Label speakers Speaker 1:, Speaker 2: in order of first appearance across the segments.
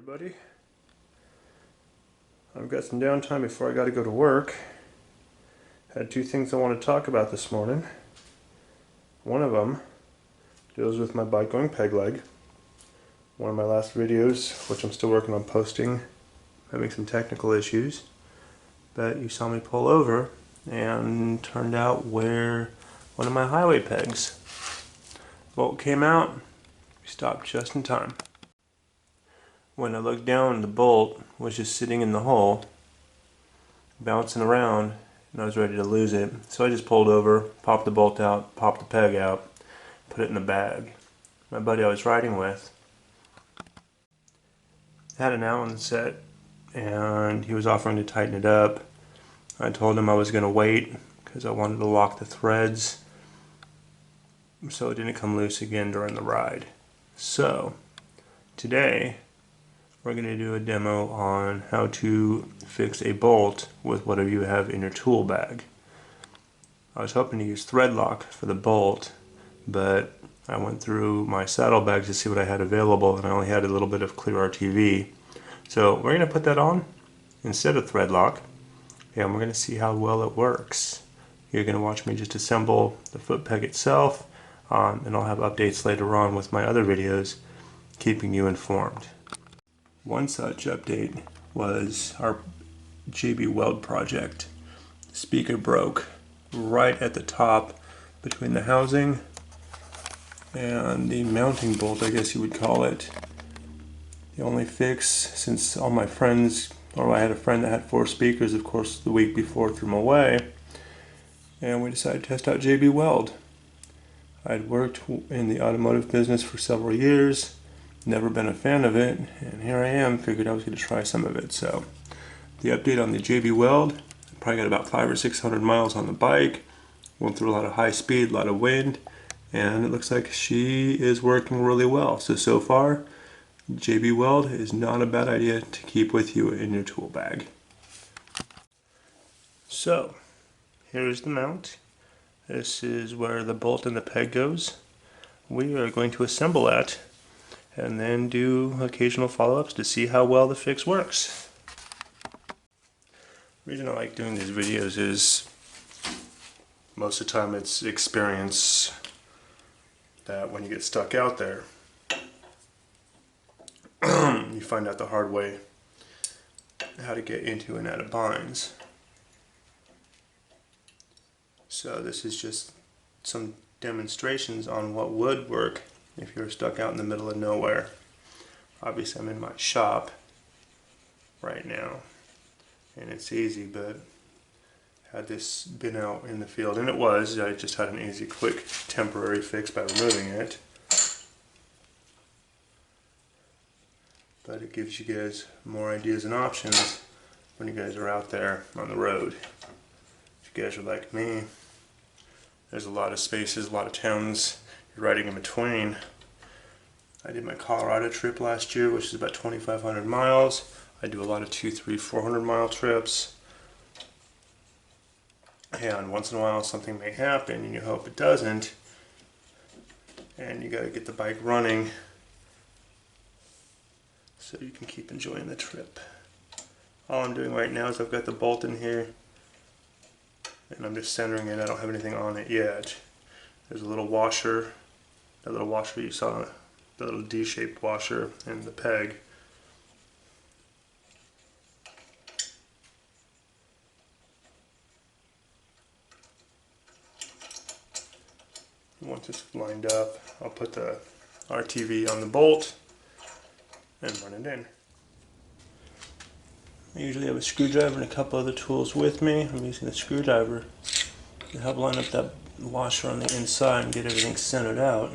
Speaker 1: everybody. I've got some downtime before I got to go to work. Had two things I want to talk about this morning. One of them deals with my bike going peg leg. One of my last videos, which I'm still working on posting, having some technical issues, but you saw me pull over and turned out where one of my highway pegs. Bolt came out, we stopped just in time. When I looked down, the bolt was just sitting in the hole, bouncing around, and I was ready to lose it. So I just pulled over, popped the bolt out, popped the peg out, put it in the bag. My buddy I was riding with had an Allen set, and he was offering to tighten it up. I told him I was going to wait because I wanted to lock the threads so it didn't come loose again during the ride. So today we're going to do a demo on how to fix a bolt with whatever you have in your tool bag. I was hoping to use thread lock for the bolt, but I went through my saddlebags to see what I had available, and I only had a little bit of clear RTV. So we're going to put that on instead of thread lock, and we're going to see how well it works. You're going to watch me just assemble the foot peg itself, and I'll have updates later on with my other videos, keeping you informed. One such update was our JB Weld project. The speaker broke right at the top between the housing and the mounting bolt, I guess you would call it. The only fix, since all my friends, or I had a friend that had 4 speakers, of course, the week before threw them away, and we decided to test out JB Weld. I'd worked in the automotive business for several years, never been a fan of it, and here I am, figured I was going to try some of it. So the update on the JB Weld, probably got about 500 or 600 miles on the bike, went through a lot of high speed, a lot of wind, and it looks like she is working really well. So far, JB Weld is not a bad idea to keep with you in your tool bag. So here's the mount. This is where the bolt and the peg goes. We are going to assemble that and then do occasional follow-ups to see how well the fix works. The reason I like doing these videos is most of the time it's experience that when you get stuck out there, you find out the hard way how to get into and out of binds. So this is just some demonstrations on what would work if you're stuck out in the middle of nowhere. Obviously I'm in my shop right now and it's easy, but had this been out in the field, and it was, I just had an easy quick temporary fix by removing it. But it gives you guys more ideas and options when you guys are out there on the road. If you guys are like me, there's a lot of spaces, a lot of towns you're riding in between. I did my Colorado trip last year, which is about 2,500 miles. I do a lot of 200, 300, 400 mile trips. And once in a while something may happen and you hope it doesn't. And you gotta get the bike running so you can keep enjoying the trip. All I'm doing right now is I've got the bolt in here and I'm just centering it. I don't have anything on it yet. There's a little washer, that little washer you saw, the little D-shaped washer, and the peg. Once it's lined up, I'll put the RTV on the bolt and run it in. I usually have a screwdriver and a couple other tools with me. I'm using the screwdriver to help line up that washer on the inside and get everything centered out.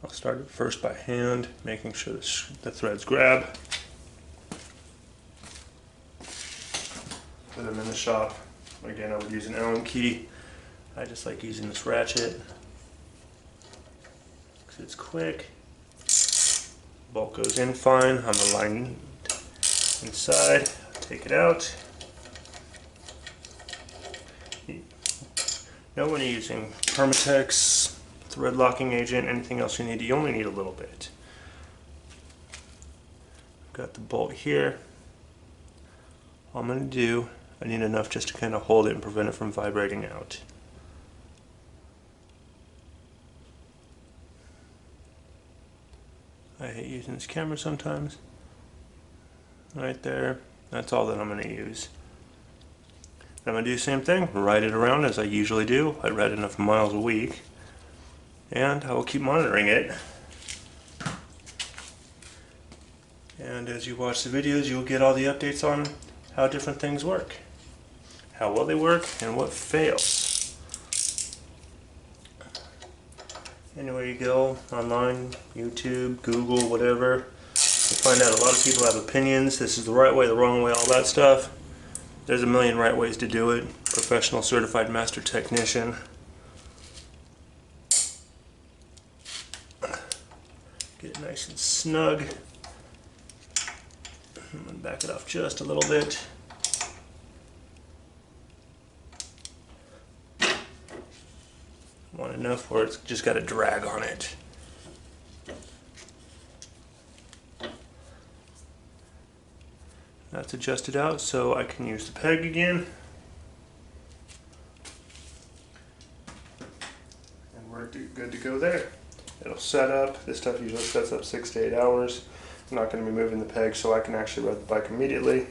Speaker 1: I'll start it first by hand, making sure the threads grab. Put them in the shop. Again, I would use an Allen key. I just like using this ratchet because it's quick. Bolt goes in fine on the line inside. Take it out. Now when you're using Permatex, thread locking agent, anything else you only need a little bit. Got the bolt here. All I'm going to do, I need enough just to kind of hold it and prevent it from vibrating out. I hate using this camera sometimes. Right there, that's all that I'm going to use. I'm going to do the same thing, ride it around as I usually do. I ride enough miles a week, and I will keep monitoring it. And as you watch the videos, you'll get all the updates on how different things work, how well they work, and what fails. Anywhere you go, online, YouTube, Google, whatever, you find out a lot of people have opinions. This is the right way, the wrong way, all that stuff. There's a million right ways to do it. Professional certified master technician. Get it nice and snug. I'm going to back it off just a little bit. Want enough where it's just got a drag on it. That's adjusted out so I can use the peg again. And we're good to go there. It'll set up. This stuff usually sets up 6 to 8 hours. I'm not going to be moving the peg so I can actually ride the bike immediately.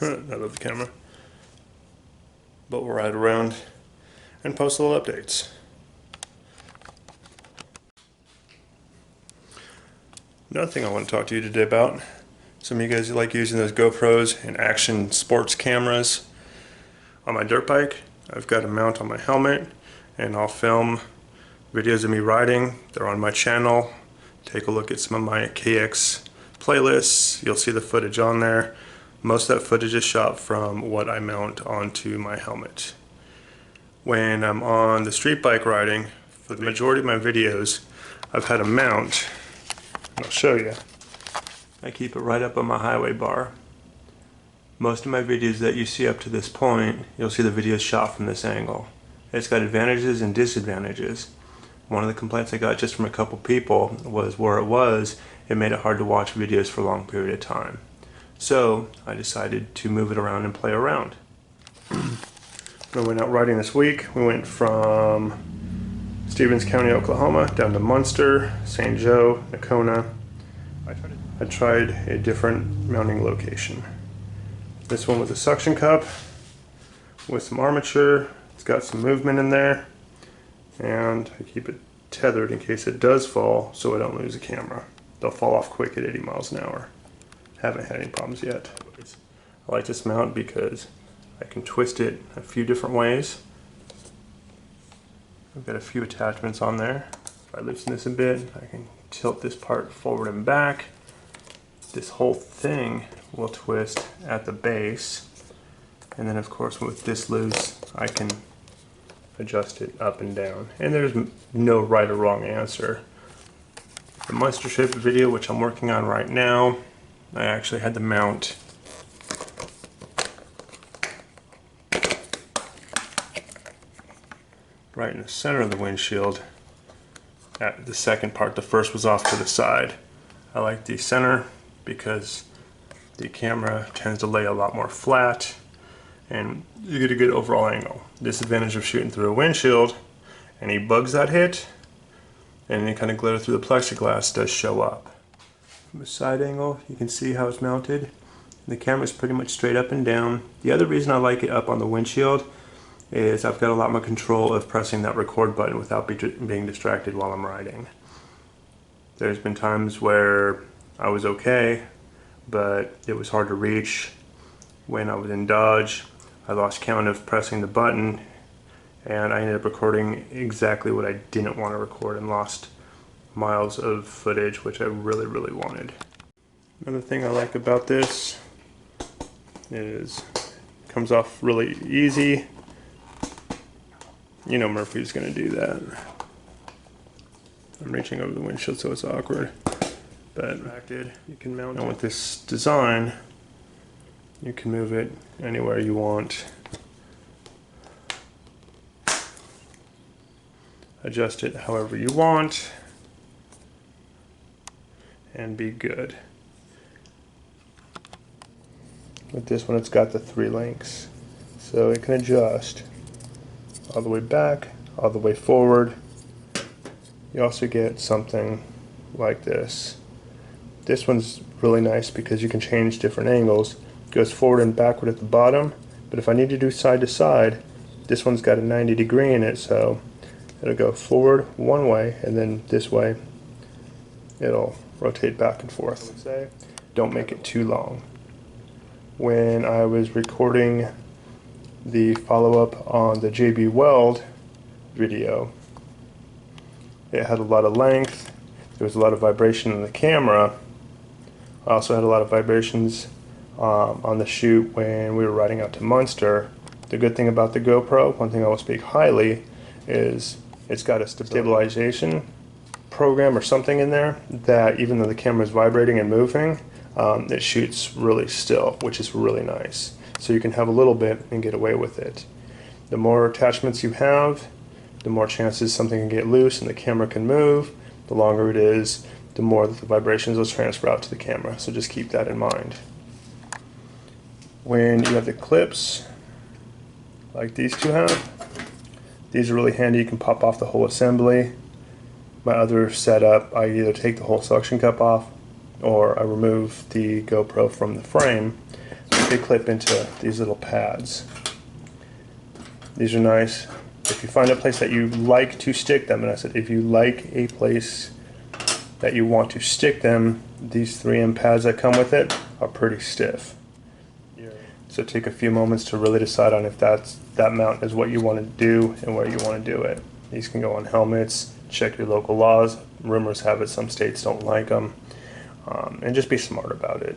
Speaker 1: I love the camera. But we'll ride around and post little updates. Another thing I want to talk to you today about, some of you guys like using those GoPros and action sports cameras. On my dirt bike, I've got a mount on my helmet, and I'll film videos of me riding. They're on my channel. Take a look at some of my KX playlists. You'll see the footage on there. Most of that footage is shot from what I mount onto my helmet. When I'm on the street bike riding, for the majority of my videos, I've had a mount. I'll show you. I keep it right up on my highway bar. Most of my videos that you see up to this point, you'll see the videos shot from this angle. It's got advantages and disadvantages. One of the complaints I got just from a couple people was where it made it hard to watch videos for a long period of time. So I decided to move it around and play around. When we went out riding this week, we went from Stevens County, Oklahoma, down to Munster, St. Joe, Nakona. I tried a different mounting location. This one was a suction cup with some armature. It's got some movement in there, and I keep it tethered in case it does fall so I don't lose the camera. They'll fall off quick at 80 miles an hour. Haven't had any problems yet. I like this mount because I can twist it a few different ways. I've got a few attachments on there. If I loosen this a bit, I can tilt this part forward and back. This whole thing will twist at the base. And then of course with this loose, I can adjust it up and down. And there's no right or wrong answer. The Munster Shape video, which I'm working on right now, I actually had the mount right in the center of the windshield at the second part. The first was off to the side. I like the center because the camera tends to lay a lot more flat and you get a good overall angle. Disadvantage of shooting through a windshield, any bugs that hit and any kind of glitter through the plexiglass does show up. From a side angle, you can see how it's mounted. The camera's pretty much straight up and down. The other reason I like it up on the windshield is I've got a lot more control of pressing that record button without being distracted while I'm riding. There's been times where I was okay, but it was hard to reach when I was in Dodge I lost count of pressing the button, and I ended up recording exactly what I didn't want to record and lost miles of footage, which I really, really wanted. Another thing I like about this is it comes off really easy. You know Murphy's gonna do that. I'm reaching over the windshield so it's awkward. But you can mount it. And with this design, you can move it anywhere you want. Adjust it however you want, and be good. With this one, it's got the 3 links, so it can adjust all the way back, all the way forward. You also get something like this. This one's really nice because you can change different angles. It goes forward and backward at the bottom, but if I need to do side to side, this one's got a 90-degree in it, so it'll go forward one way, and then this way it'll rotate back and forth. I would say, don't make it too long. When I was recording the follow-up on the JB Weld video, it had a lot of length, there was a lot of vibration in the camera. I also had a lot of vibrations on the shoot when we were riding out to Munster. The good thing about the GoPro, one thing I will speak highly, is it's got a stabilization program or something in there that even though the camera is vibrating and moving, it shoots really still, which is really nice. So you can have a little bit and get away with it. The more attachments you have, the more chances something can get loose and the camera can move. The longer it is, the more that the vibrations will transfer out to the camera. So just keep that in mind. When you have the clips, like these two have, these are really handy. You can pop off the whole assembly. My other setup, I either take the whole suction cup off or I remove the GoPro from the frame. They clip into these little pads. These are nice. If you find a place that you like to stick them, and I said if you like a place that you want to stick them, these 3M pads that come with it are pretty stiff. So take a few moments to really decide on if that mount is what you want to do and where you want to do it. These can go on helmets. Check your local laws. Rumors have it some states don't like them. And just be smart about it.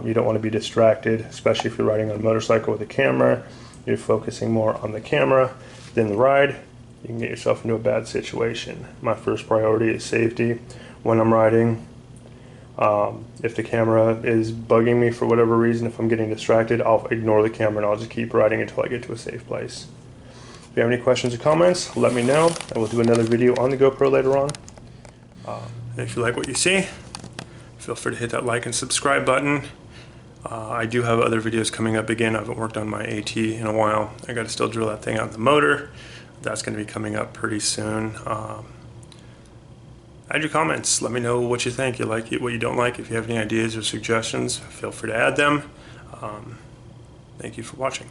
Speaker 1: You don't want to be distracted, especially if you're riding on a motorcycle with a camera. You're focusing more on the camera than the ride. You can get yourself into a bad situation. My first priority is safety when I'm riding. If the camera is bugging me for whatever reason, if I'm getting distracted, I'll ignore the camera and I'll just keep riding until I get to a safe place. If you have any questions or comments, let me know. I will do another video on the GoPro later on. If you like what you see, feel free to hit that like and subscribe button. I do have other videos coming up again. I haven't worked on my AT in a while. I got to still drill that thing out in the motor. That's going to be coming up pretty soon. Add your comments. Let me know what you think. You like it, what you don't like. If you have any ideas or suggestions, feel free to add them. Thank you for watching.